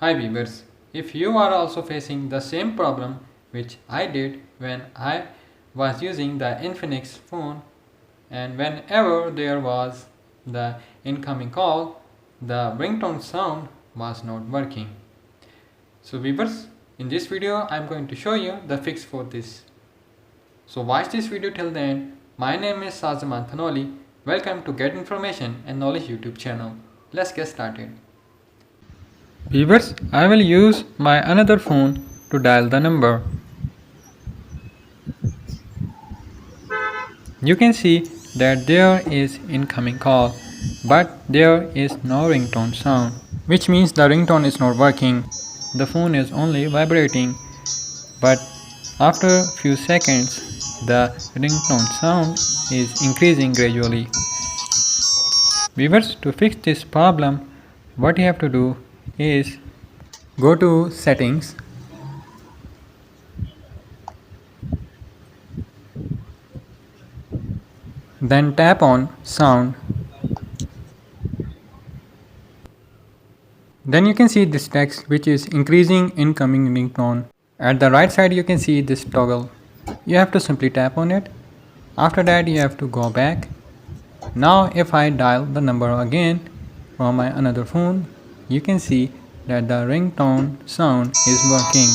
Hi viewers, if you are also facing the same problem which I did when I was using the Infinix phone, and whenever there was the incoming call, the ringtone sound was not working. So viewers, in this video I am going to show you the fix for this. So watch this video till the end. My name is Sazaman Thanoli. Welcome to Get Information and Knowledge YouTube channel. Let's get started. Viewers, I will use my another phone to dial the number. You can see that there is incoming call, but there is no ringtone sound, which means the ringtone is not working. The phone is only vibrating, but after few seconds, the ringtone sound is increasing gradually. Viewers, to fix this problem, what you have to do is go to settings, then tap on sound. Then you can see this text which is increasing incoming ringtone. At the right side you can see this toggle. You have to simply tap on it. After that you have to go back. Now if I dial the number again from my another phone, you can see that the ringtone sound is working.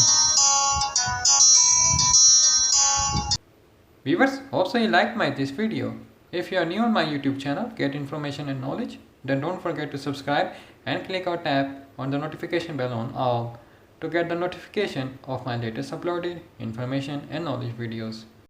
Viewers, hope so you liked this video. If you are new on my YouTube channel, Get Information and Knowledge, then don't forget to subscribe and click or tap on the notification bell on all to get the notification of my latest uploaded information and knowledge videos.